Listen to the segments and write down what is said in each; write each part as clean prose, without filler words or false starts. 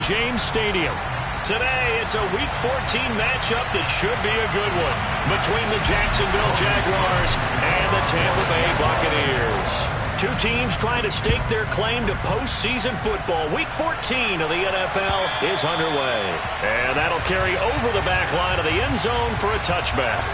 James Stadium. Today, it's a Week 14 matchup that should be a good one between the Jacksonville Jaguars and the Tampa Bay Buccaneers. Two teams trying to stake their claim to postseason football. Week 14 of the NFL is underway. And that'll carry over the back line of the end zone for a touchback.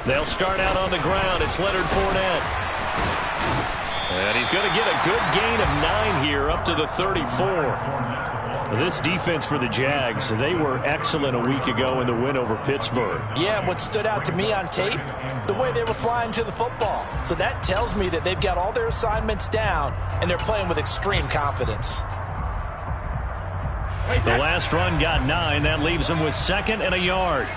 They'll start out on the ground. It's Leonard Fournette. And he's going to get a good gain of 9 here up to the 34. This defense for the Jags, they were excellent a week ago in the win over Pittsburgh. Yeah, and what stood out to me on tape, the way they were flying to the football. So that tells me that they've got all their assignments down, and they're playing with extreme confidence. The last run got 9. That leaves them with 2nd and a yard.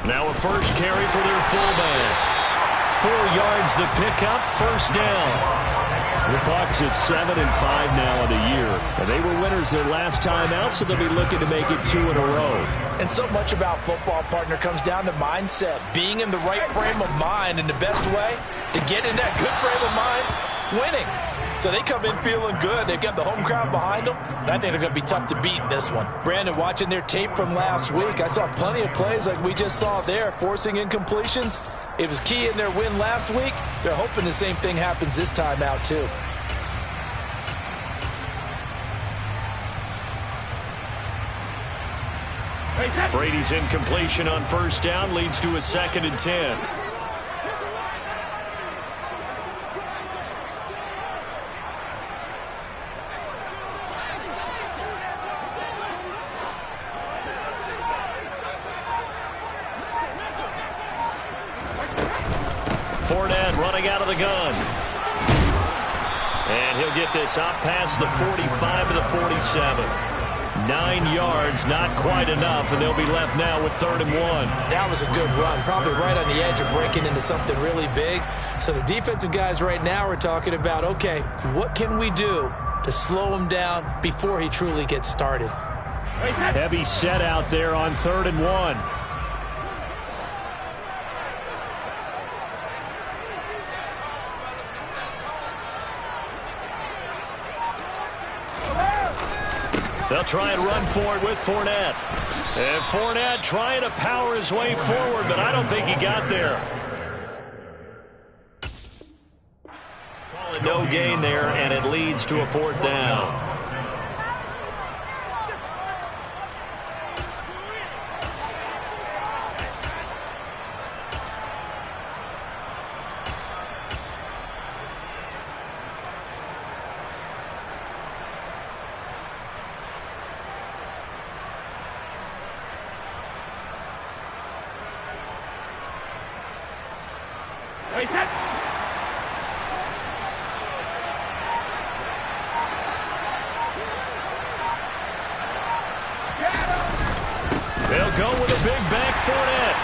Now a first carry for their fullback. 4 yards the pickup, first down. The Bucs at 7-5 now in the year. And they were winners their last time out, so they'll be looking to make it 2 in a row. And so much about football, partner, comes down to mindset. Being in the right frame of mind, and the best way to get in that good frame of mind, winning. So they come in feeling good. They've got the home crowd behind them. And I think they're going to be tough to beat in this one. Brandon, watching their tape from last week, I saw plenty of plays like we just saw there, forcing incompletions. It was key in their win last week. They're hoping the same thing happens this time out, too. Brady's incompletion on first down leads to a 2nd and 10. Fournette running out of the gun. And he'll get this out past the 45 to the 47. 9 yards, not quite enough, and they'll be left now with 3rd and 1. That was a good run, probably right on the edge of breaking into something really big. So the defensive guys right now are talking about, okay, what can we do to slow him down before he truly gets started? Heavy set out there on 3rd and 1. They'll try and run for it with Fournette. And Fournette trying to power his way forward, but I don't think he got there. Call it no gain there, and it leads to a 4th down. They'll go with a big back Fournette.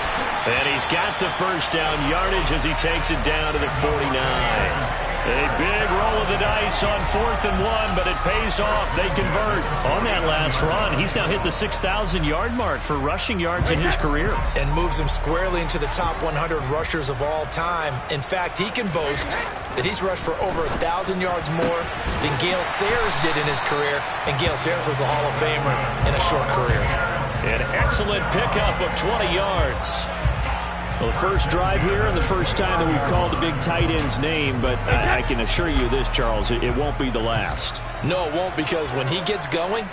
And he's got the first down yardage as he takes it down to the 49. A big roll of the dice on 4th and 1, but it pays off. They convert. On that last run, he's now hit the 6,000-yard mark for rushing yards in his career. And moves him squarely into the top 100 rushers of all time. In fact, he can boast that he's rushed for over 1,000 yards more than Gale Sayers did in his career. And Gale Sayers was a Hall of Famer in a short career. An excellent pickup of 20 yards. Well, the first drive here and the first time that we've called the big tight end's name, but I can assure you this, Charles, it won't be the last. No, it won't, because when he gets going,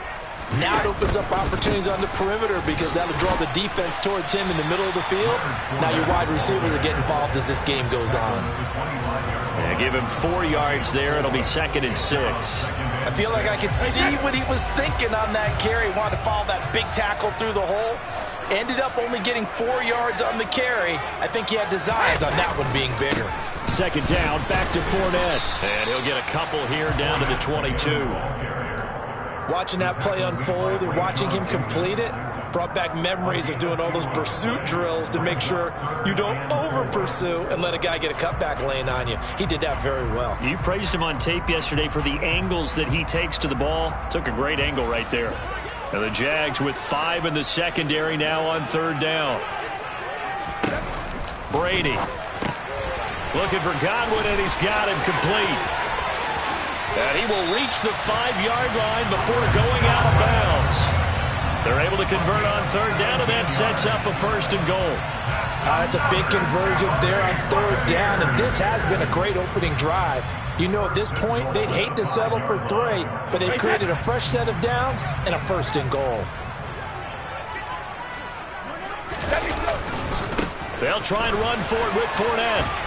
now it opens up opportunities on the perimeter, because that'll draw the defense towards him in the middle of the field. Now your wide receivers are getting involved as this game goes on. And give him 4 yards there. It'll be 2nd and 6. I feel like I could see what he was thinking on that carry. Wanted to follow that big tackle through the hole. Ended up only getting 4 yards on the carry. I think he had designs on that one being bigger. 2nd down, back to Fournette. And he'll get a couple here down to the 22. Watching that play unfold and watching him complete it brought back memories of doing all those pursuit drills to make sure you don't over-pursue and let a guy get a cutback lane on you. He did that very well. You praised him on tape yesterday for the angles that he takes to the ball. Took a great angle right there. And the Jags with 5 in the secondary now on 3rd down. Brady looking for Godwin, and he's got him complete. And he will reach the 5-yard line before going out of bounds. They're able to convert on 3rd down, and that sets up a 1st and goal. That's a big conversion there on 3rd down, and this has been a great opening drive. You know, at this point, they'd hate to settle for 3, but they've created a fresh set of downs and a 1st and goal. They'll try and run for it with Fournette.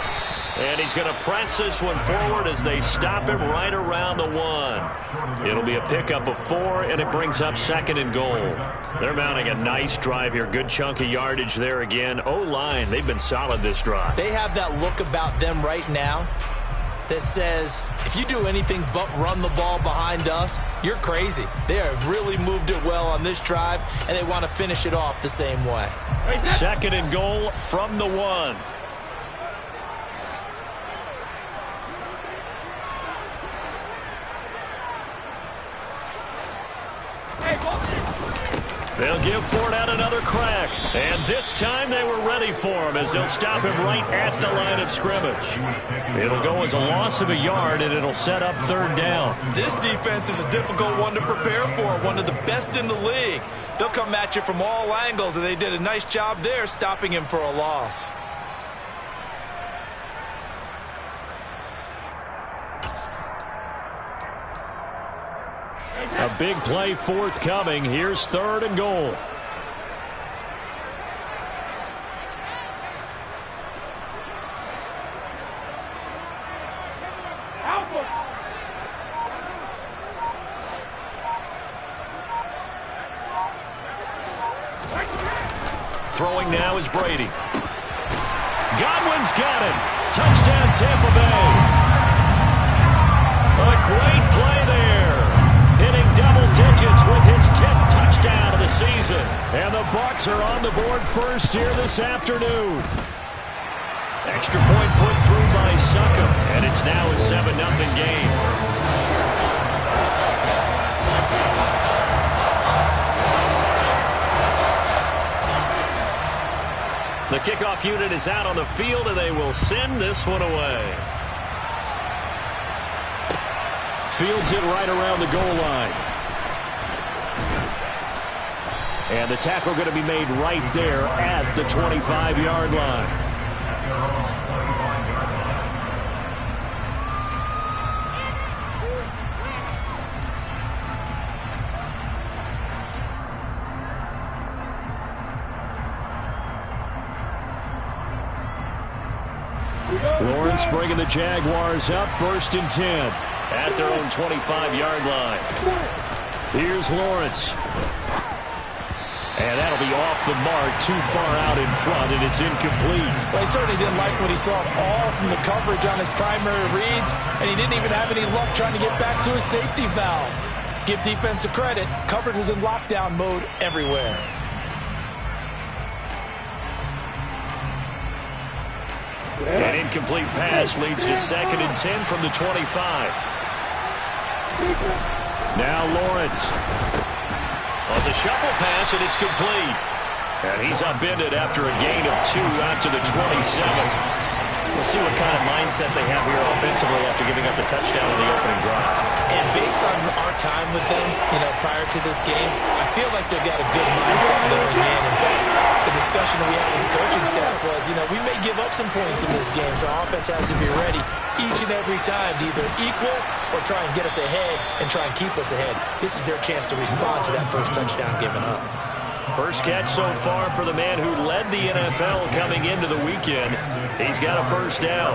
And he's going to press this one forward as they stop him right around the 1. It'll be a pickup of 4, and it brings up 2nd and goal. They're mounting a nice drive here. Good chunk of yardage there again. O-line, they've been solid this drive. They have that look about them right now that says, if you do anything but run the ball behind us, you're crazy. They have really moved it well on this drive, and they want to finish it off the same way. 2nd and goal from the 1. They'll give Fournette another crack. And this time they were ready for him as they'll stop him right at the line of scrimmage. It'll go as a loss of a yard, and it'll set up 3rd down. This defense is a difficult one to prepare for, one of the best in the league. They'll come at you from all angles, and they did a nice job there stopping him for a loss. A big play forthcoming. Here's 3rd and goal. Throwing now is Brady. Godwin's got him. Touchdown, Tampa Bay. A great play there. Hitting double digits with his 10th touchdown of the season. And the Bucs are on the board first here this afternoon. Extra point put through by Succop. And it's now a 7-0 game. The kickoff unit is out on the field, and they will send this one away. Fields it right around the goal line. And the tackle going to be made right there at the 25-yard line. Lawrence bringing the Jaguars up 1st and 10 at their own 25-yard line. Here's Lawrence. And that'll be off the mark, too far out in front, and it's incomplete. Well, he certainly didn't like what he saw all from the coverage on his primary reads, and he didn't even have any luck trying to get back to his safety valve. Give defense a credit. Coverage was in lockdown mode everywhere. An incomplete pass leads to 2nd and 10 from the 25. Now Lawrence. Well, it's a shuffle pass, and it's complete. And he's upended after a gain of 2 out to the 27. We'll see what kind of mindset they have here offensively after giving up the touchdown in the opening drive. And based on our time with them, prior to this game, I feel like they've got a good mindset going in. In fact, the discussion that we had with the coaching staff was, we may give up some points in this game, so our offense has to be ready each and every time to either equal or try and get us ahead and try and keep us ahead. This is their chance to respond to that first touchdown given up. First catch so far for the man who led the NFL coming into the weekend. He's got a 1st down.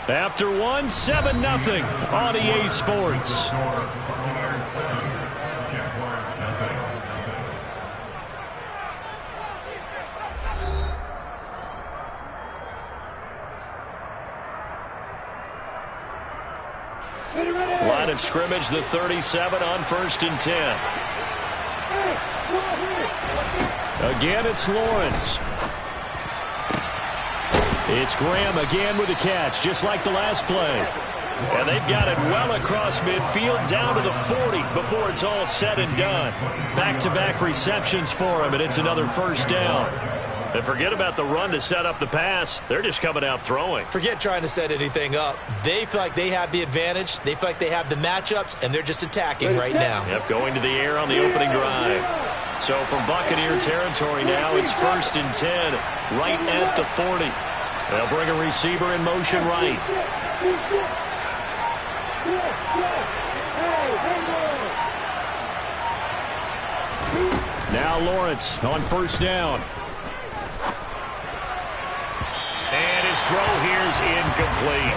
After one, 7-0 on EA Sports. Line of scrimmage, the 37 on 1st and 10. Again, it's Lawrence. It's Graham again with a catch, just like the last play. And they've got it well across midfield, down to the 40 before it's all said and done. Back-to-back receptions for him, and it's another first down. And forget about the run to set up the pass. They're just coming out throwing. Forget trying to set anything up. They feel like they have the advantage. They feel like they have the matchups, and they're just attacking right now. Yep, going to the air on the opening drive. So from Buccaneer territory now, it's 1st and 10, right at the 40. They'll bring a receiver in motion right. Now Lawrence on 1st down. And his throw here's incomplete.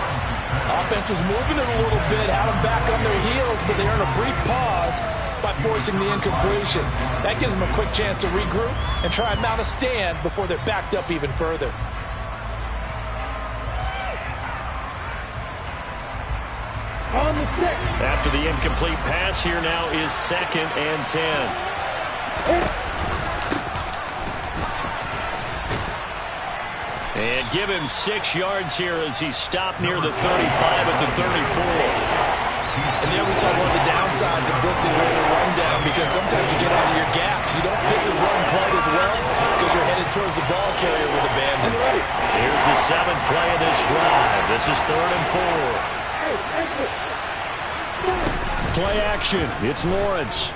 Offense was moving it a little bit, had them back on their heels, but they earned a brief pause by forcing the incompletion. That gives them a quick chance to regroup and try and mount a stand before they're backed up even further. After the incomplete pass, here now is 2nd and 10. And give him 6 yards here as he stopped near the 35 at the 34. And there we saw one of the downsides of blitzing during a rundown, because sometimes you get out of your gaps. You don't fit the run quite as well because you're headed towards the ball carrier with abandon. Here's the 7th play of this drive. This is 3rd and 4. Play action. It's Lawrence.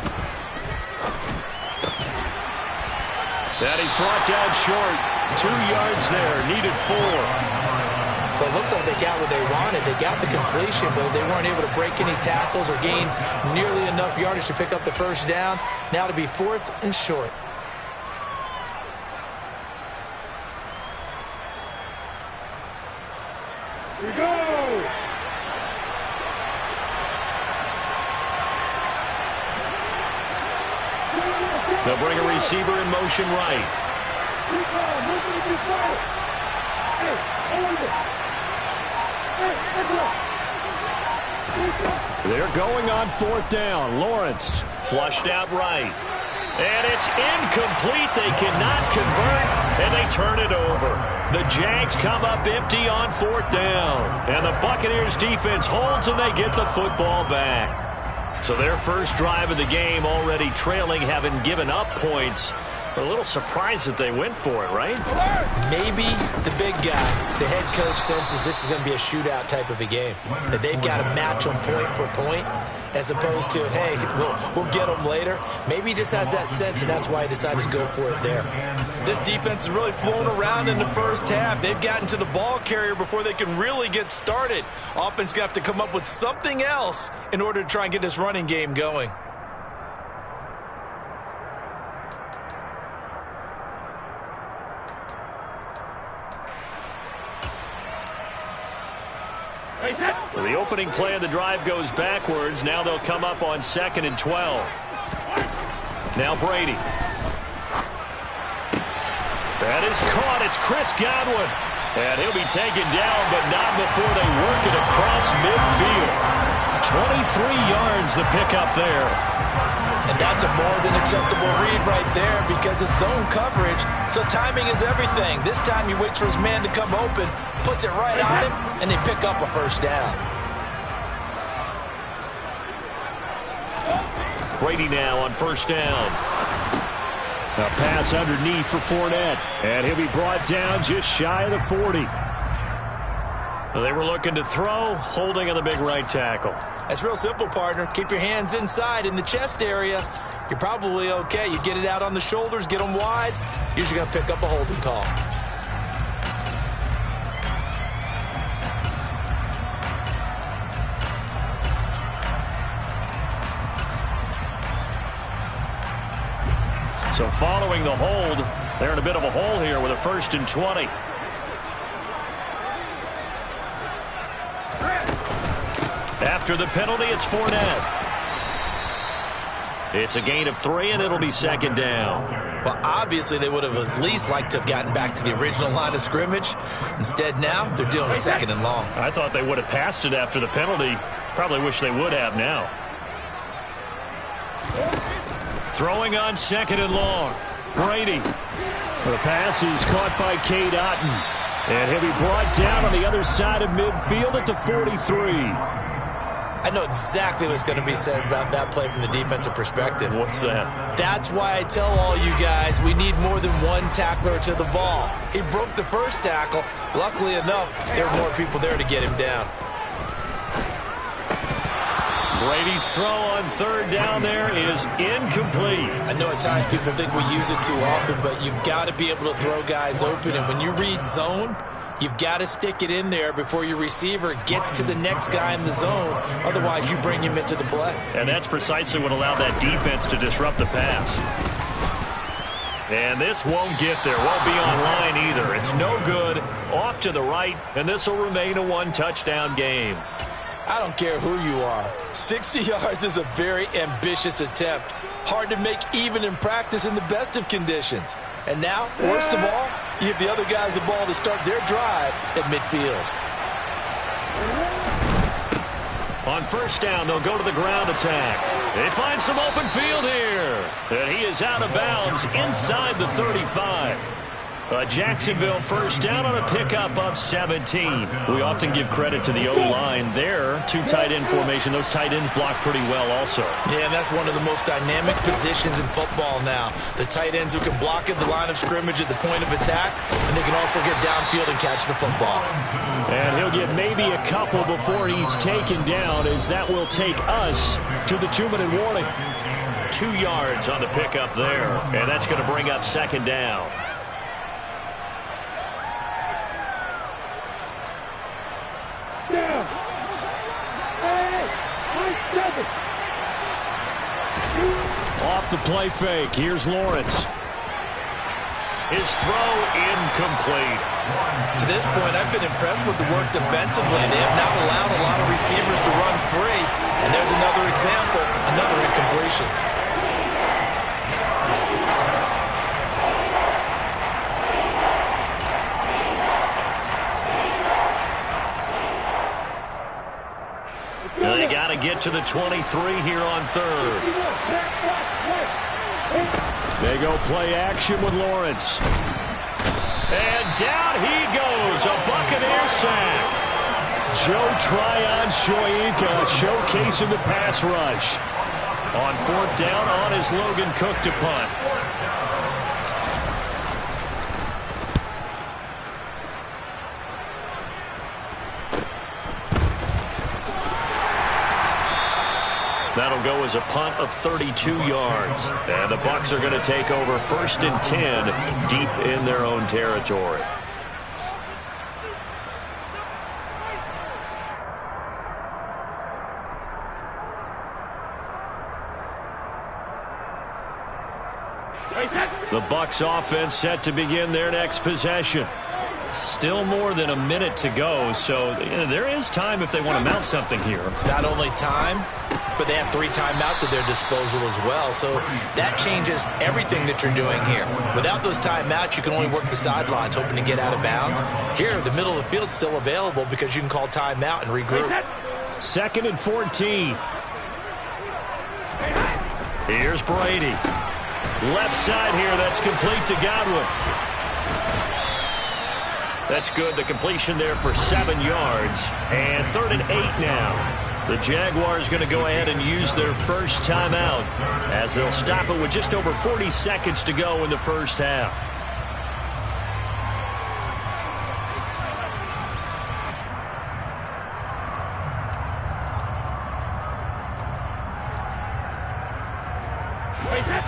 That is brought down short. 2 yards there. Needed 4. Well, it looks like they got what they wanted. They got the completion, but they weren't able to break any tackles or gain nearly enough yardage to pick up the first down. Now to be 4th and short. Here we go! They'll bring a receiver in motion right. They're going on 4th down. Lawrence flushed out right. And it's incomplete. They cannot convert, and they turn it over. The Jags come up empty on 4th down. And the Buccaneers defense holds, and they get the football back. So their first drive of the game already trailing, having given up points. But a little surprised that they went for it, right? Maybe the big guy, the head coach, senses this is going to be a shootout type of a game. That they've got to match them point for point, as opposed to, hey, we'll get them later. Maybe he just has that sense, and that's why he decided to go for it there. This defense has really flown around in the first half. They've gotten to the ball carrier before they can really get started. Offense going to have to come up with something else in order to try and get this running game going. So the opening play of the drive goes backwards. Now they'll come up on 2nd and 12. Now Brady. That is caught. It's Chris Godwin. And he'll be taken down, but not before they work it across midfield. 23 yards the pickup there. And that's a more than acceptable read right there, because it's zone coverage, so timing is everything. This time he waits for his man to come open, puts it right on him, and they pick up a first down. Brady now on 1st down. A pass underneath for Fournette, and he'll be brought down just shy of the 40. They were looking to throw, holding on the big right tackle. That's real simple, partner. Keep your hands inside in the chest area. You're probably okay. You get it out on the shoulders, get them wide. Usually going to pick up a holding call. So following the hold, they're in a bit of a hole here with a 1st and 20. After the penalty, it's Fournette. It's a gain of 3, and it'll be second down. Well, obviously, they would have at least liked to have gotten back to the original line of scrimmage. Instead, now, they're dealing with second and long. I thought they would have passed it after the penalty. Probably wish they would have now. Throwing on second and long. Brady. The pass is caught by Cade Otton. And he'll be brought down on the other side of midfield at the 43. I know exactly what's going to be said about that play from the defensive perspective. What's that? That's why I tell all you guys we need more than one tackler to the ball. He broke the first tackle. Luckily enough, there were more people there to get him down. Brady's throw on third down there is incomplete. I know at times people think we use it too often, but you've got to be able to throw guys open. And when you read zone, you've got to stick it in there before your receiver gets to the next guy in the zone. Otherwise, you bring him into the play. And that's precisely what allowed that defense to disrupt the pass. And this won't get there. Won't be on line either. It's no good. Off to the right, and this will remain a one-touchdown game. I don't care who you are. 60 yards is a very ambitious attempt. Hard to make even in practice in the best of conditions. And now, worst of all, you give the other guys the ball to start their drive at midfield. On first down, they'll go to the ground attack. They find some open field here. And he is out of bounds inside the 35. Jacksonville first down on a pickup of 17. We often give credit to the O-line there. Two tight end formation. Those tight ends block pretty well also. Yeah, and that's one of the most dynamic positions in football now. The tight ends who can block at the line of scrimmage at the point of attack, and they can also get downfield and catch the football. And he'll get maybe a couple before he's taken down, as that will take us to the 2-minute warning. 2 yards on the pickup there, and that's going to bring up second down. Off the play fake. Here's Lawrence. His throw incomplete. To this point, I've been impressed with the work defensively. They have not allowed a lot of receivers to run free. And there's another example, another incompletion. They got to get to the 23 here on third. They go play action with Lawrence. And down he goes, a Buccaneer sack. Joe Tryon-Shoyinka showcasing the pass rush. On fourth down on his Logan Cook to punt. That'll go as a punt of 32 yards. And the Bucs are going to take over first and 10 deep in their own territory. The Bucs offense set to begin their next possession. Still more than a minute to go, so there is time if they want to mount something here. Not only time, but they have 3 timeouts at their disposal as well, so that changes everything that you're doing here. Without those timeouts, you can only work the sidelines, hoping to get out of bounds. Here, the middle of the field's still available because you can call timeout and regroup. Second and 14. Here's Brady. Left side here, that's complete to Godwin. That's good. The completion there for 7 yards. And 3rd and 8 now. The Jaguars going to go ahead and use their first timeout as they'll stop it with just over 40 seconds to go in the first half.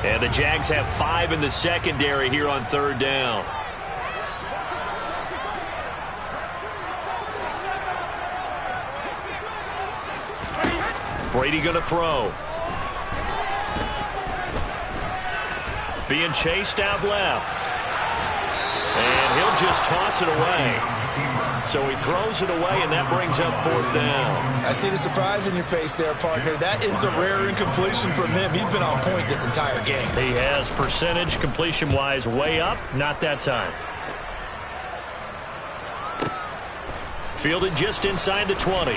And the Jags have 5 in the secondary here on 3rd down. Brady going to throw. Being chased out left. And he'll he'll just toss it away. So he throws it away, and that brings up 4th down. I see the surprise in your face there, partner. That is a rare incompletion from him. He's been on point this entire game. He has percentage completion-wise way up. Not that time. Fielded just inside the 20.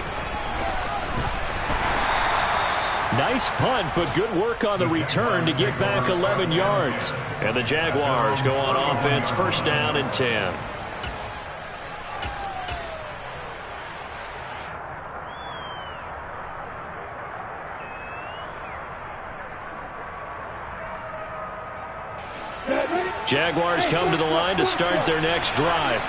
Nice punt, but good work on the return to get back 11 yards. And the Jaguars go on offense, 1st down and 10. Jaguars come to the line to start their next drive.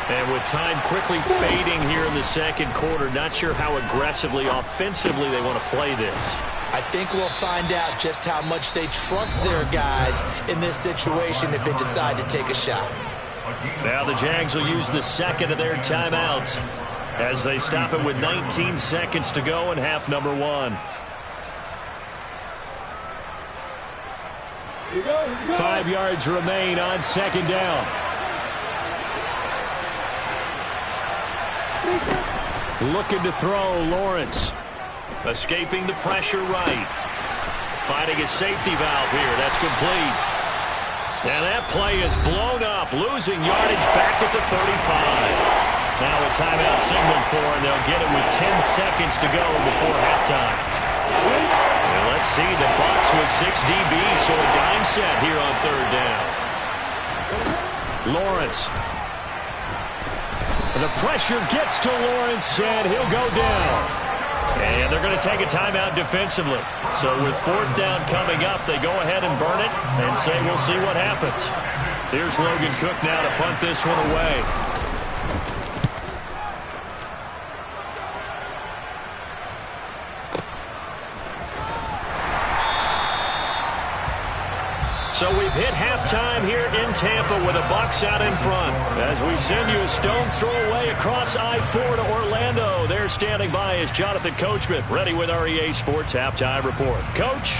And with time quickly fading here in the 2nd quarter, not sure how aggressively, offensively they want to play this. I think we'll find out just how much they trust their guys in this situation if they decide to take a shot. Now the Jags will use the 2nd of their timeouts as they stop it with 19 seconds to go in half number 1. 5 yards remain on 2nd down. Looking to throw, Lawrence. Escaping the pressure right. Finding a safety valve here. That's complete. And that play is blown up. Losing yardage back at the 35. Now a timeout signaled for, and they'll get it with 10 seconds to go before halftime. And let's see, the Bucs with 6 DBs, so a dime set here on 3rd down. Lawrence. The pressure gets to Lawrence, and he'll go down. And they're going to take a timeout defensively. So with 4th down coming up, they go ahead and burn it and say we'll see what happens. Here's Logan Cook now to punt this one away. So we've hit halftime here in Tampa with the Bucs out in front. As we send you a stone's throw away across I-4 to Orlando. There standing by is Jonathan Coachman, ready with our EA Sports Halftime Report. Coach?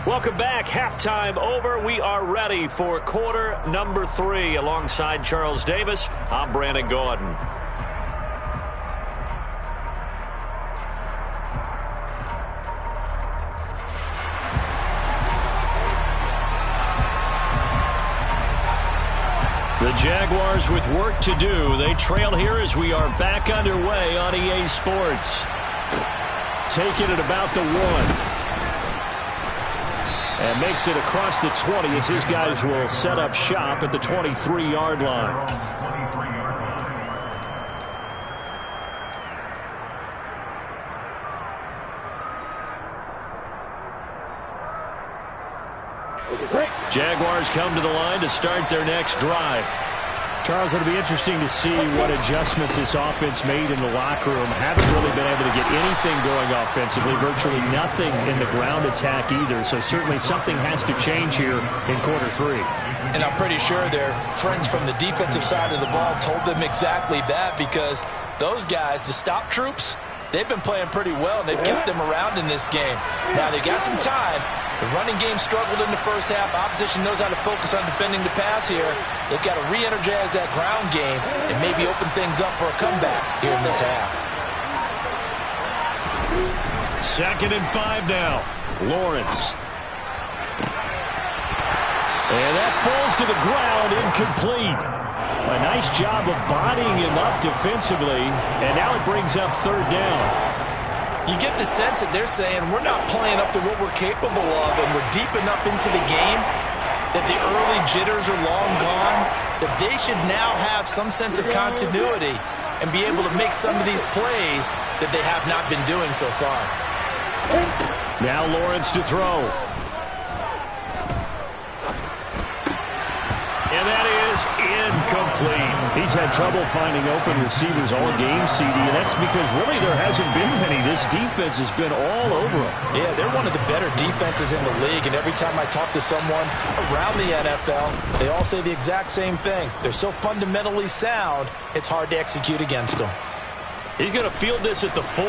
Welcome back. Halftime over. We are ready for quarter number 3. Alongside Charles Davis, I'm Brandon Gaudin. The Jaguars with work to do. They trail here as we are back underway on EA Sports. Taking it about the 1. And makes it across the 20 as his guys will set up shop at the 23-yard line. Jaguars come to the line to start their next drive. Charles, it'll be interesting to see what adjustments this offense made in the locker room. Haven't really been able to get anything going offensively, virtually nothing in the ground attack either. So certainly something has to change here in quarter 3. And I'm pretty sure their friends from the defensive side of the ball told them exactly that, because those guys, the stop troops, they've been playing pretty well. They've kept them around in this game. Now they got some time. The running game struggled in the first half. Opposition knows how to focus on defending the pass here. They've got to re-energize that ground game and maybe open things up for a comeback here in this half. 2nd and 5 now. Lawrence. And that falls to the ground, incomplete. A nice job of bodying him up defensively, and now it brings up 3rd down. You get the sense that they're saying we're not playing up to what we're capable of, and we're deep enough into the game that the early jitters are long gone, that they should now have some sense of continuity and be able to make some of these plays that they have not been doing so far. Now Lawrence to throw. And that is incomplete. He's had trouble finding open receivers all game, CD, and that's because really there hasn't been many. This defense has been all over them. Yeah, they're one of the better defenses in the league, and every time I talk to someone around the NFL, they all say the exact same thing. They're so fundamentally sound, it's hard to execute against them. He's going to field this at the 4.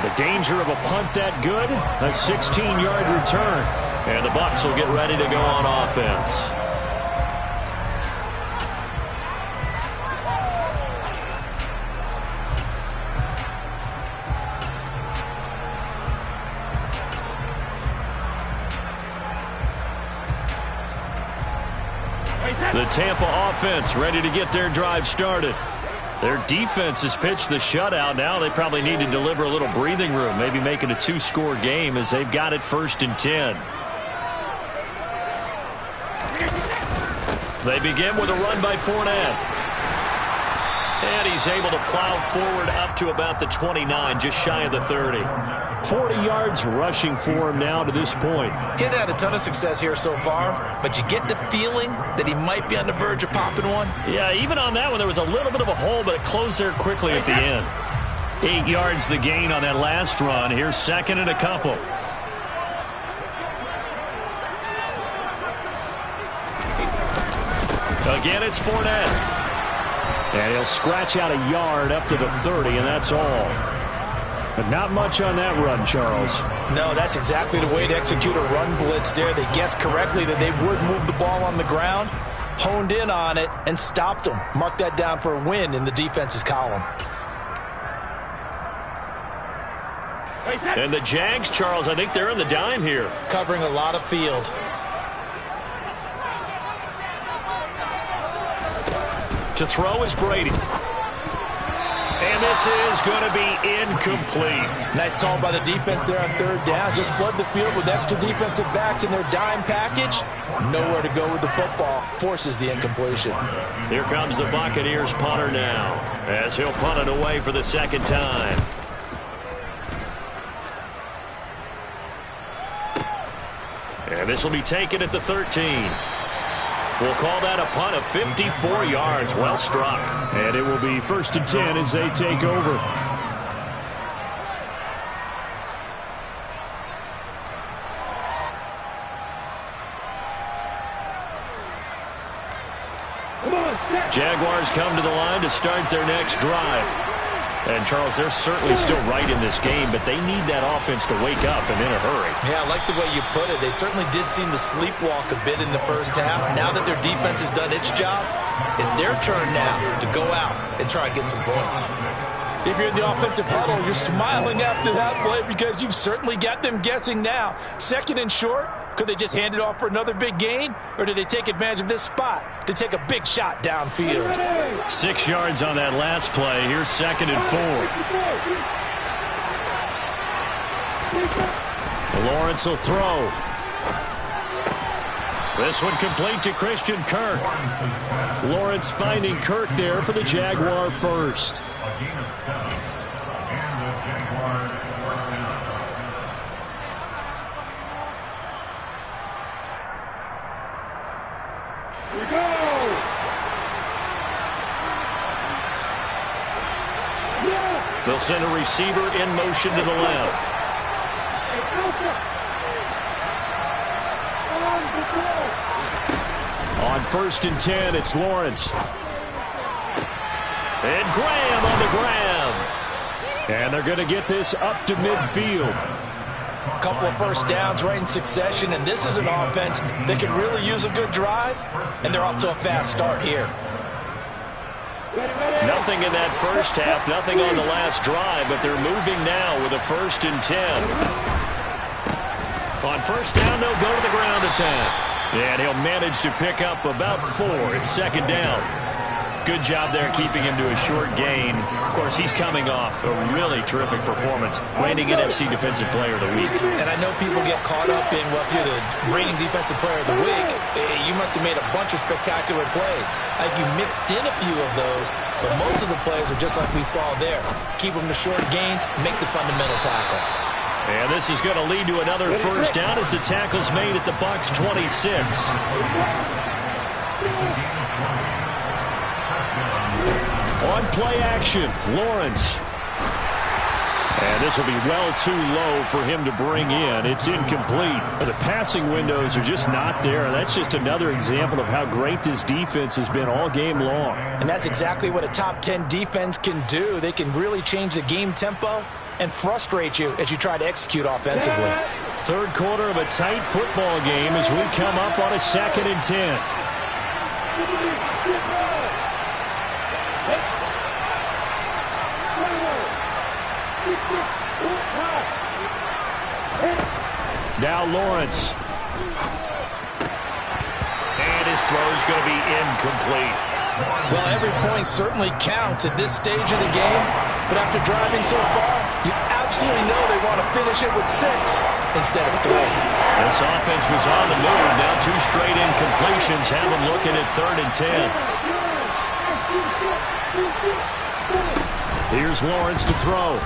The danger of a punt that good, a 16-yard return. And the Bucs will get ready to go on offense. The Tampa offense ready to get their drive started. Their defense has pitched the shutout. Now they probably need to deliver a little breathing room, maybe make it a 2-score game as they've got it 1st and 10. They begin with a run by Fournette. And he's able to plow forward up to about the 29, just shy of the 30. 40 yards rushing for him now to this point. He had a ton of success here so far, but you get the feeling that he might be on the verge of popping one. Yeah, even on that one, there was a little bit of a hole, but it closed there quickly at the end. 8 yards the gain on that last run. Here's 2nd and a couple. Again, it's Fournette. And he'll scratch out a yard up to the 30, and that's all. But not much on that run, Charles. No, that's exactly the way to execute a run blitz there. They guessed correctly that they would move the ball on the ground, honed in on it, and stopped them. Mark that down for a win in the defense's column. And the Jags, Charles, I think they're in the dime here. Covering a lot of field. To throw is Brady. And this is going to be incomplete. Nice call by the defense there on 3rd down. Just flood the field with extra defensive backs in their dime package. Nowhere to go with the football. Forces the incompletion. Here comes the Buccaneers punter now, as he'll punt it away for the 2nd time. And this will be taken at the 13. We'll call that a punt of 54 yards. Well struck. And it will be 1st and 10 as they take over. Jaguars come to the line to start their next drive. And, Charles, they're certainly still right in this game, but they need that offense to wake up and in a hurry. Yeah, I like the way you put it. They certainly did seem to sleepwalk a bit in the first half. Now that their defense has done its job, it's their turn now to go out and try and get some points. If you're in the offensive huddle, you're smiling after that play because you've certainly got them guessing now. 2nd and short, could they just hand it off for another big gain? Or do they take advantage of this spot to take a big shot downfield? 6 yards on that last play. Here's 2nd and 4. Lawrence will throw. This one complete to Christian Kirk. Lawrence finding Kirk there for the Jaguar first. They'll send a receiver in motion to the left. On 1st and 10, it's Lawrence. And Graham on the grab. And they're going to get this up to midfield. A couple of first downs right in succession, and this is an offense that can really use a good drive, and they're off to a fast start here. Nothing in that first half, nothing on the last drive, but they're moving now with a 1st and 10. On 1st down, they'll go to the ground attack. And he'll manage to pick up about 4. It's 2nd down. Good job there keeping him to a short gain. Of course, he's coming off a really terrific performance, reigning NFC Defensive Player of the Week. And I know people get caught up in, well, if you're the reigning Defensive Player of the Week, you must have made a bunch of spectacular plays. Like you mixed in a few of those, but most of the plays are just like we saw there. Keep them to short gains, make the fundamental tackle. And this is going to lead to another first down as the tackle's made at the Bucs 26. On play action, Lawrence. And this will be well too low for him to bring in. It's incomplete. The passing windows are just not there. That's just another example of how great this defense has been all game long. And that's exactly what a top 10 defense can do. They can really change the game tempo and frustrate you as you try to execute offensively. Third quarter of a tight football game as we come up on a 2nd and 10. Now Lawrence. And his throw is going to be incomplete. Well, every point certainly counts at this stage of the game. But after driving so far, you absolutely know they want to finish it with 6 instead of 3. This offense was on the move. Now 2 straight incompletions have them looking at 3rd and 10. Here's Lawrence to throw.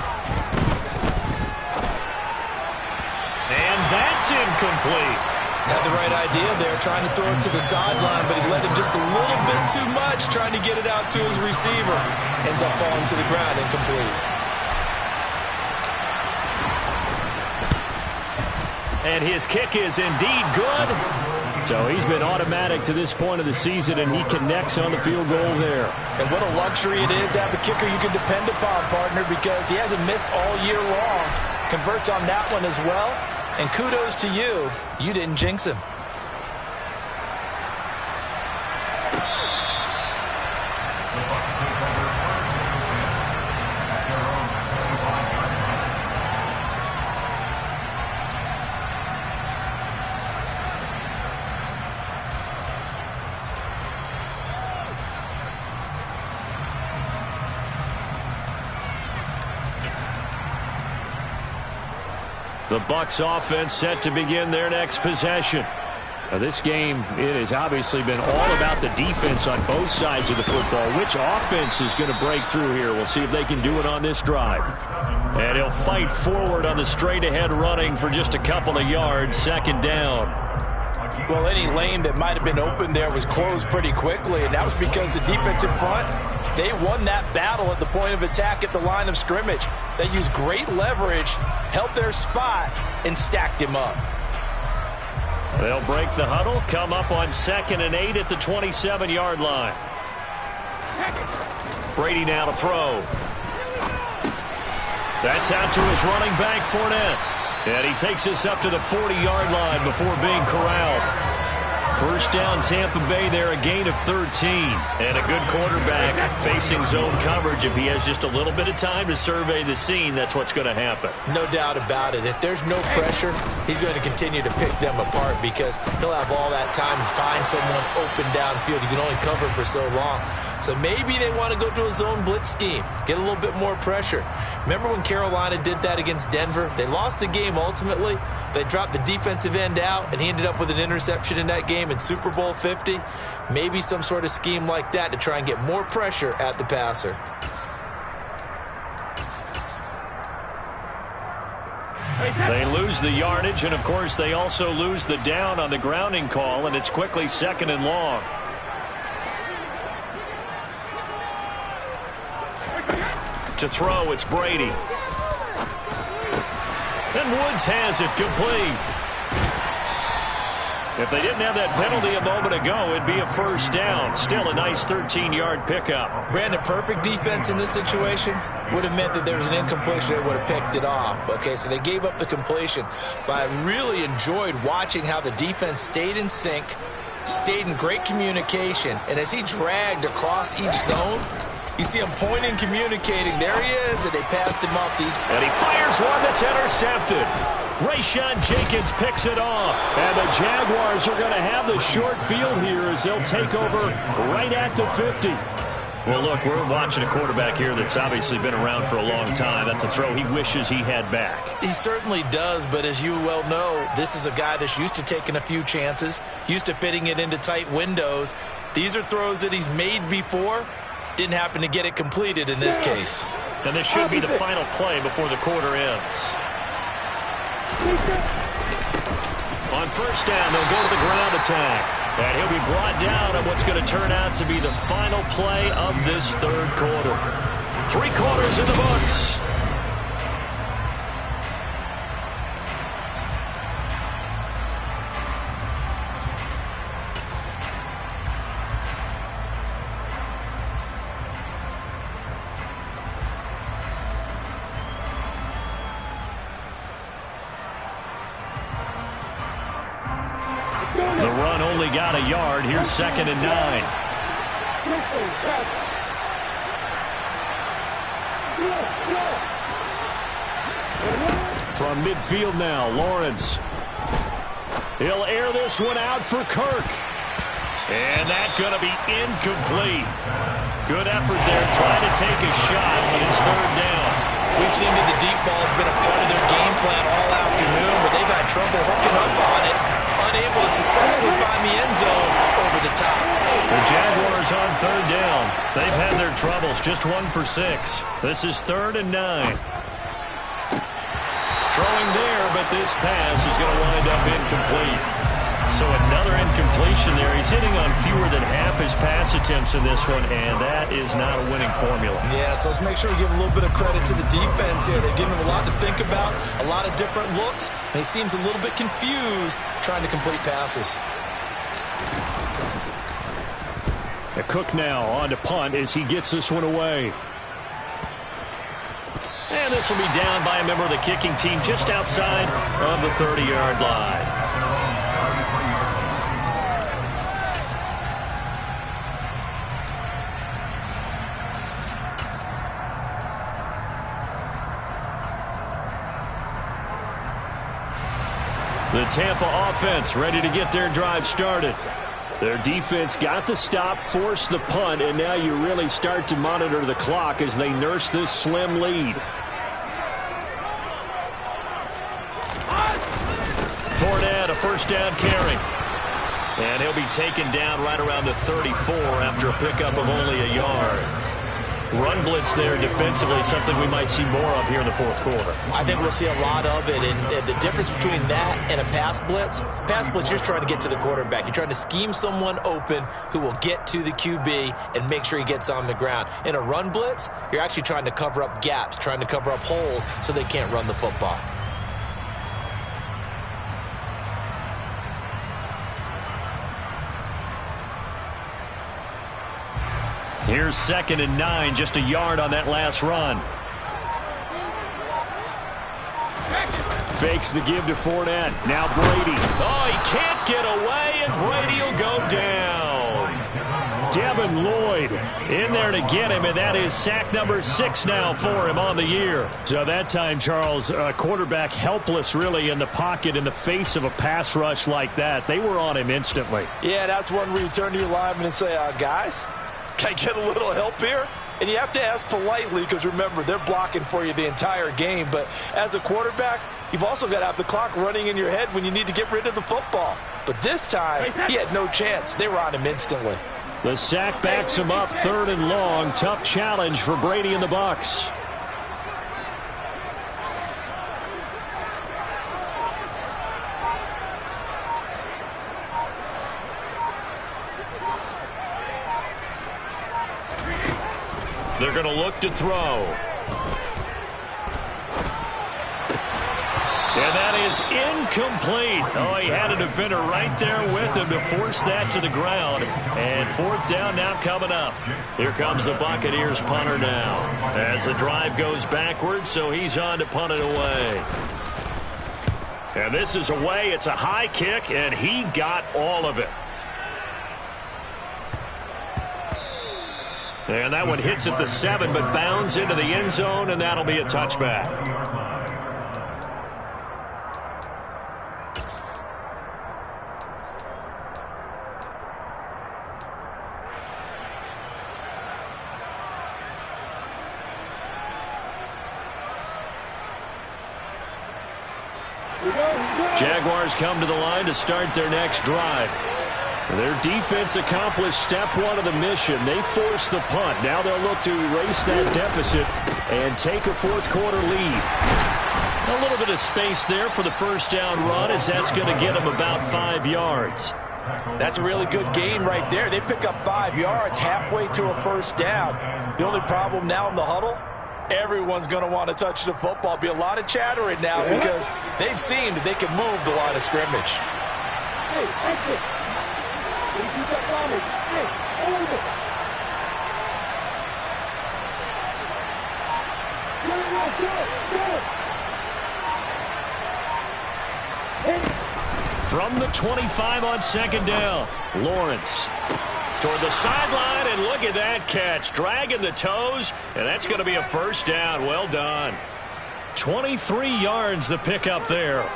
And that's incomplete. Had the right idea there, trying to throw it to the sideline, but he let him just a little bit too much, trying to get it out to his receiver. Ends up falling to the ground, incomplete. And his kick is indeed good. So he's been automatic to this point of the season, and he connects on the field goal there. And what a luxury it is to have a kicker you can depend upon, partner, because he hasn't missed all year long. Converts on that one as well. And kudos to you. You didn't jinx him. The Bucs offense set to begin their next possession. Now this game, it has obviously been all about the defense on both sides of the football. Which offense is going to break through here? We'll see if they can do it on this drive. And he'll fight forward on the straight-ahead running for just a couple of yards. 2nd down. Well, any lane that might have been open there was closed pretty quickly, and that was because the defensive front, they won that battle at the point of attack at the line of scrimmage. They used great leverage, held their spot, and stacked him up. They'll break the huddle, come up on 2nd and 8 at the 27-yard line. Brady now to throw. That's out to his running back, Fournette. And he takes us up to the 40-yard line before being corralled. First down, Tampa Bay there, a gain of 13. And a good quarterback facing zone coverage. If he has just a little bit of time to survey the scene, that's what's going to happen. No doubt about it. If there's no pressure, he's going to continue to pick them apart because he'll have all that time to find someone open downfield. You can only cover for so long. So maybe they want to go to a zone blitz scheme, get a little bit more pressure. Remember when Carolina did that against Denver? They lost the game ultimately. They dropped the defensive end out, and he ended up with an interception in that game in Super Bowl 50. Maybe some sort of scheme like that to try and get more pressure at the passer. They lose the yardage, and of course they also lose the down on the grounding call, and it's quickly 2nd and long. To throw, it's Brady. And Woods has it complete. If they didn't have that penalty a moment ago, it'd be a first down. Still a nice 13-yard pickup. Brandon, perfect defense in this situation would have meant that there was an incompletion. They would have picked it off. Okay, so they gave up the completion. But I really enjoyed watching how the defense stayed in sync, stayed in great communication, and as he dragged across each zone, you see him pointing, communicating. There he is, and they passed him off to each. And he fires one that's intercepted. Rayshawn Jenkins picks it off. And the Jaguars are going to have the short field here as they'll take over right at the 50. Well, look, we're watching a quarterback here that's obviously been around for a long time. That's a throw he wishes he had back. He certainly does, but as you well know, this is a guy that's used to taking a few chances, used to fitting it into tight windows. These are throws that he's made before. Didn't happen to get it completed in this case. And this should be the final play before the quarter ends. On first down, they'll go to the ground attack. And he'll be brought down on what's going to turn out to be the final play of this third quarter. 3 quarters in the books. The run only got a yard. Here's 2nd and 9. From midfield now, Lawrence. He'll air this one out for Kirk. And that's going to be incomplete. Good effort there trying to take a shot, but it's 3rd down. We've seen that the deep ball's been a part of their game plan all afternoon, but they've had trouble hooking up on it, unable to successfully find the end zone over the top. The Jaguars on 3rd down. They've had their troubles, just 1 for 6. This is 3rd and 9. Throwing there, but this pass is going to wind up incomplete. So another incompletion there. He's hitting on fewer than half his pass attempts in this one, and that is not a winning formula. Yeah, so let's make sure we give a little bit of credit to the defense here. They've given him a lot to think about, a lot of different looks, and he seems a little bit confused trying to complete passes. Cook now on to punt as he gets this one away. And this will be down by a member of the kicking team just outside of the 30-yard line. The Tampa offense ready to get their drive started. Their defense got the stop, forced the punt, and now you really start to monitor the clock as they nurse this slim lead. Fournette, a first down carry. And he'll be taken down right around the 34 after a pickup of only a yard. Run blitz there defensively, something we might see more of here in the 4th quarter. I think we'll see a lot of it, and the difference between that and a pass blitz, you're just trying to get to the quarterback. You're trying to scheme someone open who will get to the QB and make sure he gets on the ground. In a run blitz, you're actually trying to cover up gaps, trying to cover up holes so they can't run the football. Here's 2nd and 9, just a yard on that last run. Fakes the give to Fournette. Now Brady. Oh, he can't get away, and Brady will go down. Devin Lloyd in there to get him, and that is sack number 6 now for him on the year. So that time, Charles, quarterback helpless really in the pocket in the face of a pass rush like that. They were on him instantly. Yeah, that's one where you turn to your lineman and say, guys, can I get a little help here? And you have to ask politely because, remember, they're blocking for you the entire game. But as a quarterback, you've also got to have the clock running in your head when you need to get rid of the football. But this time, he had no chance. They were on him instantly. The sack backs him up 3rd and long. Tough challenge for Brady and the Bucs. They're going to look to throw. And that is incomplete. Oh, he had a defender right there with him to force that to the ground. And 4th down now coming up. Here comes the Buccaneers punter now. As the drive goes backwards, so he's on to punt it away. And this is away. It's a high kick, and he got all of it. And that one hits at the 7, but bounds into the end zone, and that'll be a touchback. Jaguars come to the line to start their next drive. Their defense accomplished step 1 of the mission. They forced the punt. Now they'll look to erase that deficit and take a 4th quarter lead. A little bit of space there for the first down run, as that's going to get him about 5 yards. That's a really good gain right there. They pick up 5 yards halfway to a first down. The only problem now in the huddle, everyone's going to want to touch the football. Be a lot of chattering now because they've seen that they can move the line of scrimmage. From the 25 on second down, Lawrence toward the sideline, and look at that catch. Dragging the toes, and that's going to be a first down. Well done. 23 yards the pickup there.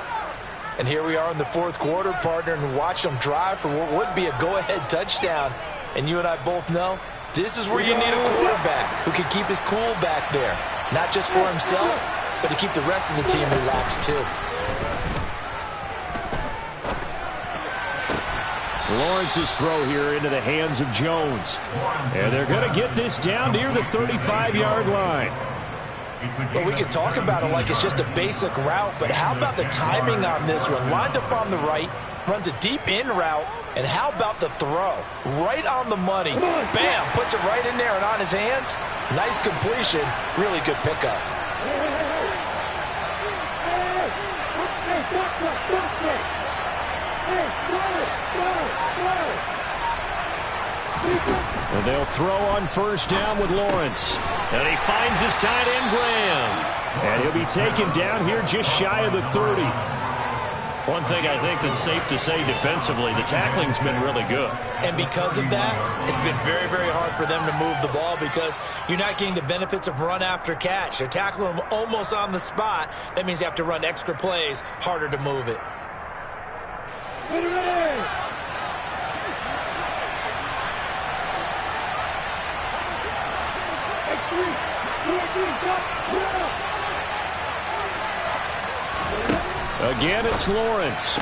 And here we are in the fourth quarter, partner, and watch them drive for what would be a go-ahead touchdown. And you and I both know this is where you need a quarterback who can keep his cool back there. Not just for himself, but to keep the rest of the team relaxed too. Lawrence's throw here into the hands of Jones. And they're going to get this down near the 35-yard line. Well, we can talk about it like it's just a basic route, but how about the timing on this one? Lined up on the right, runs a deep in route, and how about the throw? Right on the money. Bam! Puts it right in there and on his hands. Nice completion. Really good pickup. And they'll throw on first down with Lawrence. And he finds his tight end, Graham. And he'll be taken down here just shy of the 30. One thing I think that's safe to say defensively, the tackling's been really good. And because of that, it's been very, very hard for them to move the ball because you're not getting the benefits of run after catch. They're tackling them almost on the spot. That means you have to run extra plays, harder to move it. Again, it's Lawrence.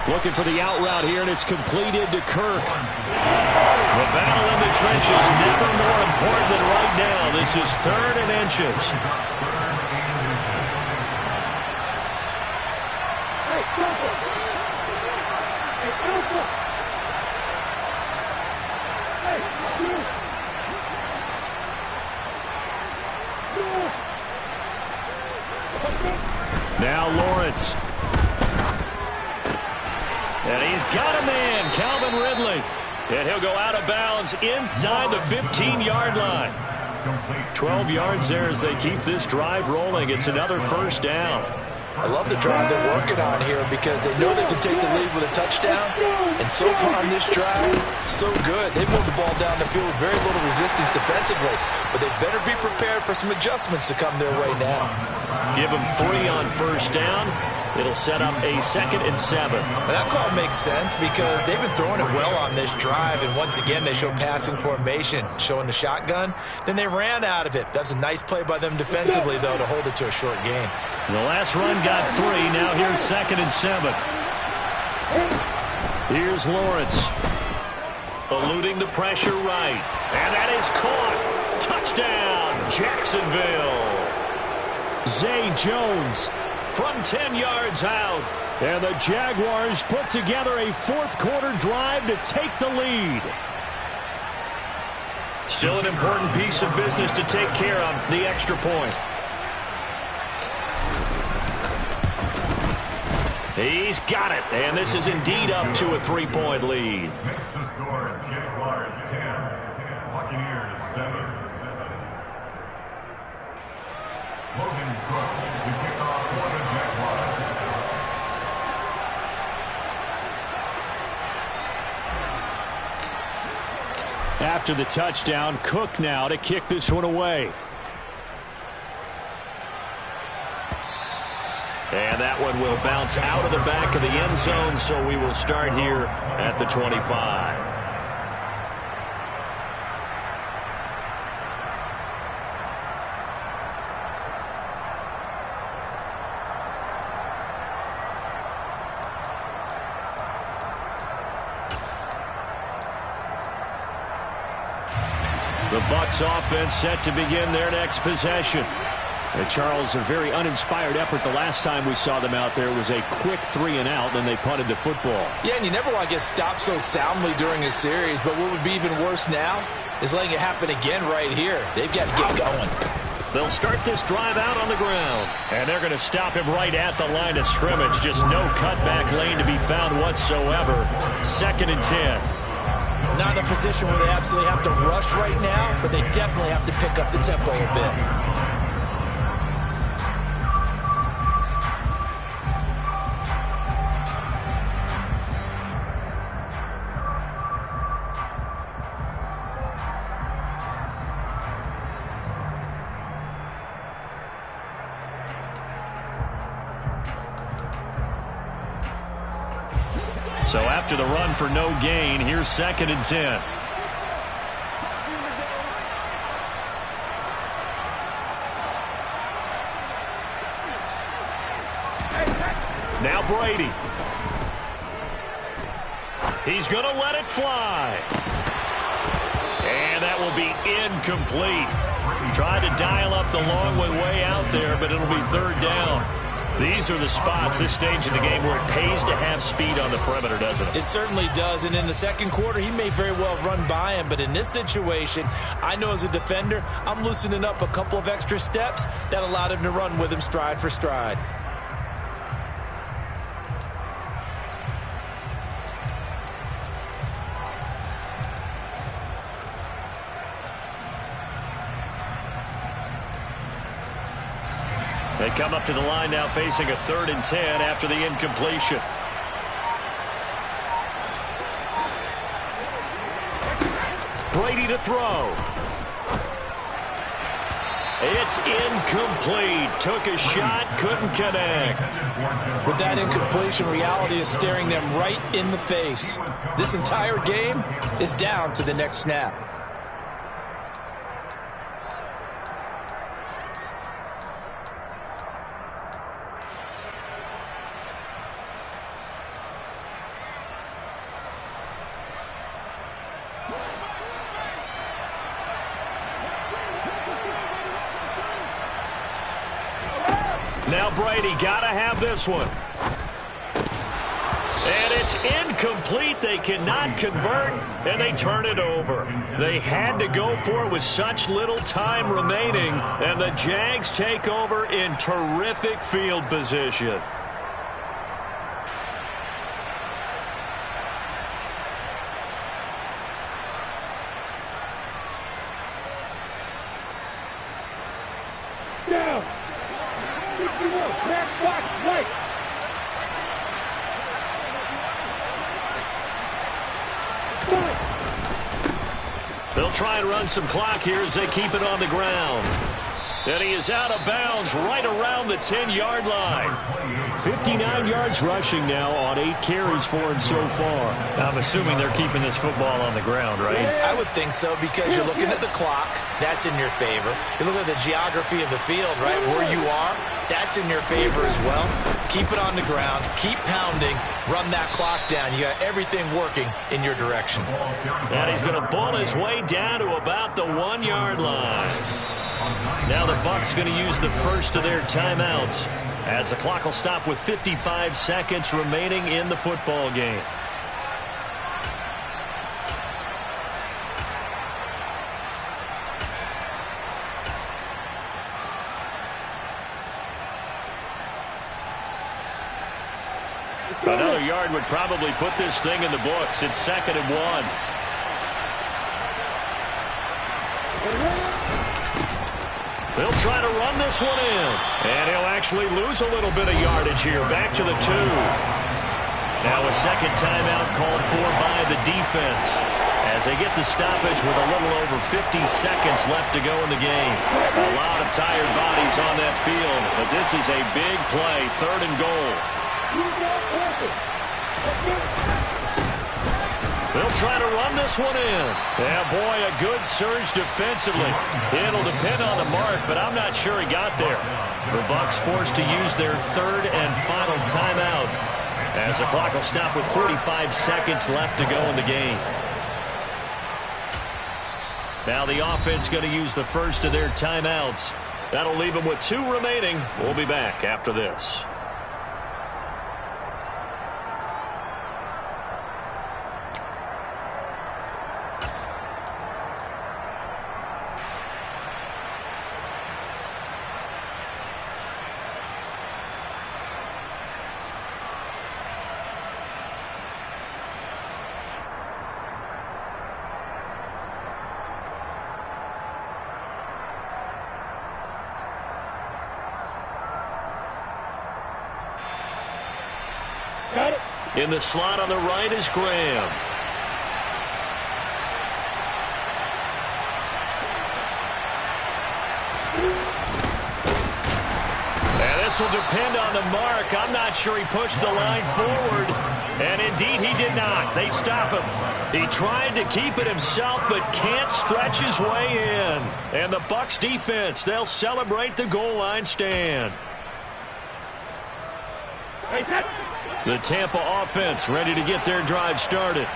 Looking for the out route here, and it's completed to Kirk. The battle in the trenches, never more important than right now. This is 3rd and inches. Now Lawrence. And he's got a man, Calvin Ridley. And he'll go out of bounds inside the 15-yard line. 12 yards there as they keep this drive rolling. It's another first down. I love the drive they're working on here because they know they can take the lead with a touchdown. And so far on this drive, so good. They've moved the ball down the field with very little resistance defensively. But they better be prepared for some adjustments to come their way now. Give them 3 on first down. It'll set up a 2nd and 7. And that call makes sense because they've been throwing it well on this drive. And once again, they show passing formation, showing the shotgun. Then they ran out of it. That's a nice play by them defensively, though, to hold it to a short gain. The last run got 3. Now here's 2nd and 7. Here's Lawrence. Eluding the pressure right. And that is caught. Touchdown, Jacksonville. Zay Jones from 10 yards out. And the Jaguars put together a fourth-quarter drive to take the lead. Still an important piece of business to take care of, the extra point. He's got it, and this is indeed up to a 3-point lead. Makes the score, Jaguars 10, Buccaneers 7. Logan Scruggs to kick off for the Jaguars. After the touchdown, Cook now to kick this one away. And that one will bounce out of the back of the end zone, so we will start here at the 25. The Bucs offense set to begin their next possession. And Charles, a very uninspired effort the last time we saw them out there was a quick 3-and-out, and they punted the football. Yeah, and you never want to get stopped so soundly during a series, but what would be even worse now is letting it happen again right here. They've got to get going. They'll start this drive out on the ground. And they're going to stop him right at the line of scrimmage. Just no cutback lane to be found whatsoever. 2nd and 10. Not in a position where they absolutely have to rush right now, but they definitely have to pick up the tempo a bit. So after the run for no gain, here's 2nd and 10. Now Brady. He's going to let it fly. And that will be incomplete. Tried to dial up the long way out there, but it'll be 3rd down. These are the spots, this stage of the game, where it pays to have speed on the perimeter, doesn't it? It certainly does, and in the second quarter, he may very well run by him, but in this situation, I know as a defender, I'm loosening up a couple of extra steps that allowed him to run with him stride for stride. They come up to the line now facing a 3rd and 10 after the incompletion. Brady to throw. It's incomplete. Took a shot, couldn't connect. With that incompletion, reality is staring them right in the face. This entire game is down to the next snap. Now Brady got to have this one. And it's incomplete. They cannot convert, and they turn it over. They had to go for it with such little time remaining, and the Jags take over in terrific field position. Down. 51, back, block, right. They'll try and run some clock here as they keep it on the ground. And he is out of bounds right around the 10-yard line. 59 yards rushing now on 8 carries for him so far. I'm assuming they're keeping this football on the ground, right? I would think so, because you're looking at the clock. That's in your favor. You look at the geography of the field, right, where you are. That's in your favor as well. Keep it on the ground. Keep pounding. Run that clock down. You got everything working in your direction. And he's going to ball his way down to about the 1-yard line. Now the Bucs going to use the first of their timeouts, as the clock will stop with 55 seconds remaining in the football game. Another yard would probably put this thing in the books. It's 2nd and 1. They'll try to run this one in. And he'll actually lose a little bit of yardage here. Back to the 2. Now a second timeout called for by the defense, as they get the stoppage with a little over 50 seconds left to go in the game. A lot of tired bodies on that field, but this is a big play, 3rd and goal. They'll try to run this one in. Yeah, boy, a good surge defensively. It'll depend on the mark, but I'm not sure he got there. The Bucs forced to use their 3rd and final timeout, as the clock will stop with 45 seconds left to go in the game. Now the offense going to use the first of their timeouts, That'll leave him with 2 remaining. We'll be back after this. In the slot on the right is Graham. And this will depend on the mark. I'm not sure he pushed the line forward. And indeed, he did not. They stop him. He tried to keep it himself, but can't stretch his way in. And the Bucs defense, they'll celebrate the goal line stand. The Tampa offense ready to get their drive started.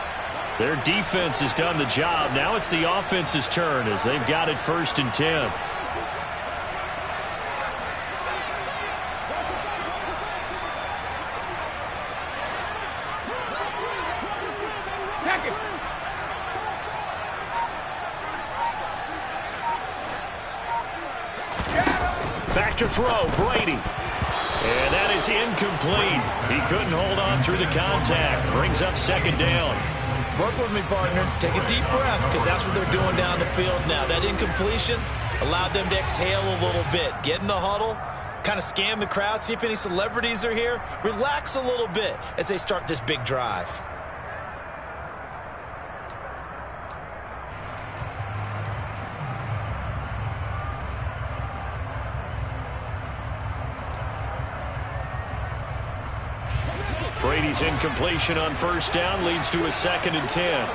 Their defense has done the job. Now it's the offense's turn as they've got it 1st and 10. Back to throw, Brady. And that is incomplete. He couldn't hold on through the contact. Brings up 2nd down. Work with me, partner. Take a deep breath, because that's what they're doing down the field now. That incompletion allowed them to exhale a little bit. Get in the huddle, kind of scan the crowd, see if any celebrities are here. Relax a little bit as they start this big drive. Brady's incompletion on 1st down leads to a 2nd and 10.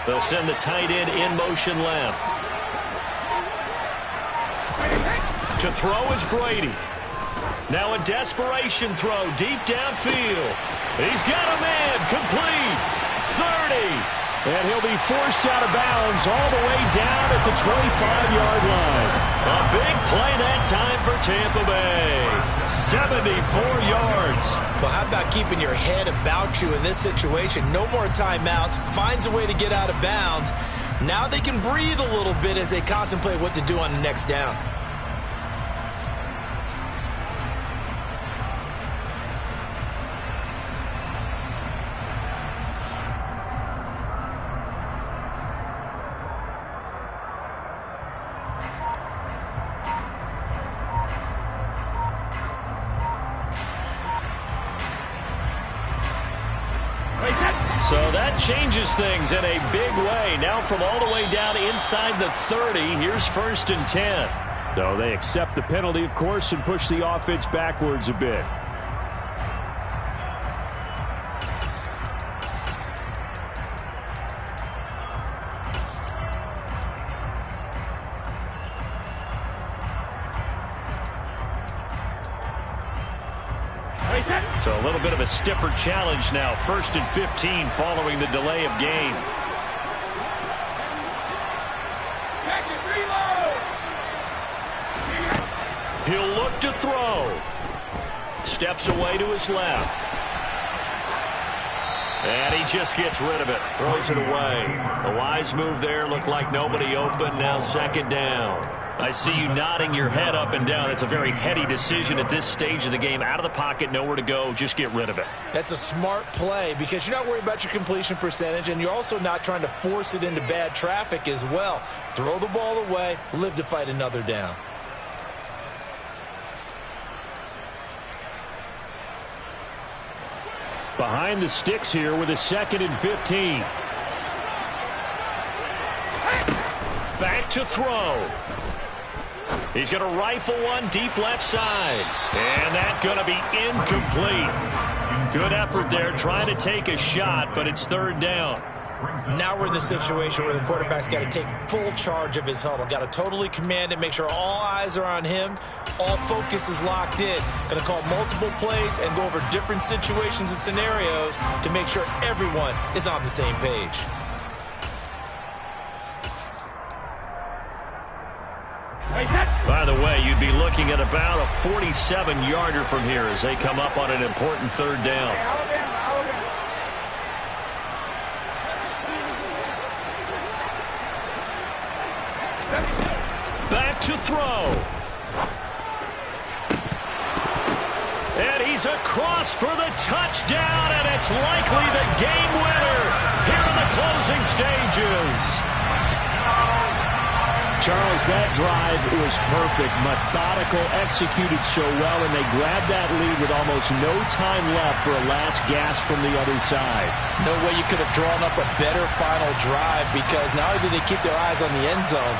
They'll send the tight end in motion left. To throw is Brady. Now a desperation throw deep downfield. He's got a man complete. 30. And he'll be forced out of bounds all the way down at the 25-yard line. A big play that time for Tampa Bay. 74 yards. Well, how about keeping your head about you in this situation? No more timeouts. Finds a way to get out of bounds. Now they can breathe a little bit as they contemplate what to do on the next down. So that changes things in a big way. Now from all the way down inside the 30, here's 1st and 10. So they accept the penalty, of course, and push the offense backwards a bit. So a little bit of a stiffer challenge now. 1st and 15 following the delay of game. He'll look to throw. Steps away to his left. And he just gets rid of it. Throws it away. A wise move there. Looked like nobody open. Now 2nd down. I see you nodding your head up and down. It's a very heady decision at this stage of the game. Out of the pocket, nowhere to go. Just get rid of it. That's a smart play because you're not worried about your completion percentage, and you're also not trying to force it into bad traffic as well. Throw the ball away, live to fight another down. Behind the sticks here with a 2nd and 15. Back to throw. He's going to rifle one deep left side. And that's going to be incomplete. Good effort there trying to take a shot, but it's 3rd down. Now we're in the situation where the quarterback's got to take full charge of his huddle. Got to totally command it, make sure all eyes are on him. All focus is locked in. Going to call multiple plays and go over different situations and scenarios to make sure everyone is on the same page. By the way, you'd be looking at about a 47-yarder from here as they come up on an important third down. Back to throw. And he's across for the touchdown, and it's likely the game winner here in the closing stages. Charles, that drive was perfect, methodical, executed so well, and they grabbed that lead with almost no time left for a last gasp from the other side. No way you could have drawn up a better final drive, because not only did they keep their eyes on the end zone,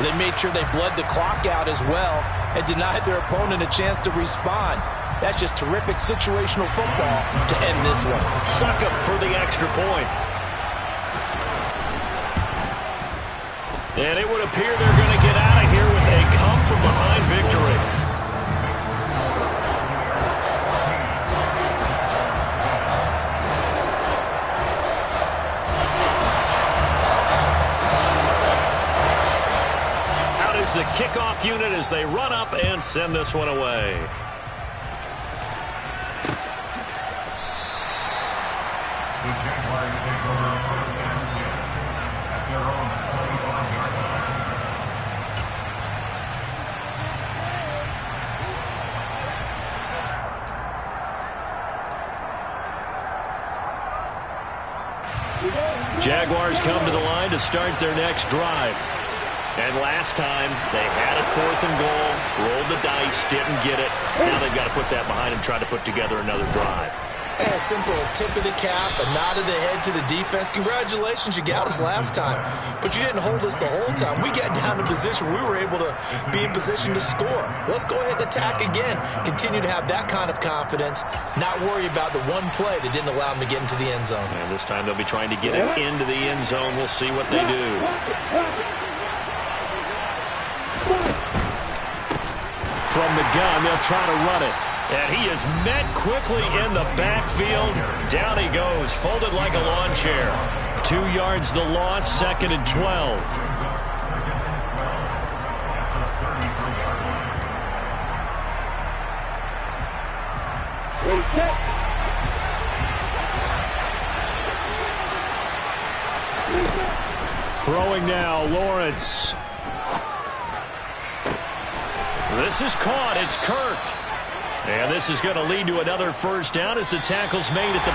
they made sure they bled the clock out as well and denied their opponent a chance to respond. That's just terrific situational football to end this one. Suck up for the extra point. And it would appear they're going to get out of here with a come-from-behind victory. Out is the kickoff unit as they run up and send this one away. The Jaguars take over first and 10 at their own 25-yard line. Jaguars come to the line to start their next drive. And last time, they had it 4th and goal, rolled the dice, didn't get it. Now they've got to put that behind and try to put together another drive. And a simple tip of the cap, a nod of the head to the defense. Congratulations, you got us last time. But you didn't hold us the whole time. We got down to position. We were able to be in position to score. Let's go ahead and attack again. Continue to have that kind of confidence. Not worry about the one play that didn't allow them to get into the end zone. And this time they'll be trying to get it into the end zone. We'll see what they do. From the gun, they'll try to run it. And he is met quickly in the backfield. Down he goes, folded like a lawn chair. 2 yards the loss, 2nd and 12. Throwing now, Lawrence. This is caught. It's Kirk. And this is going to lead to another first down as the tackle's made at the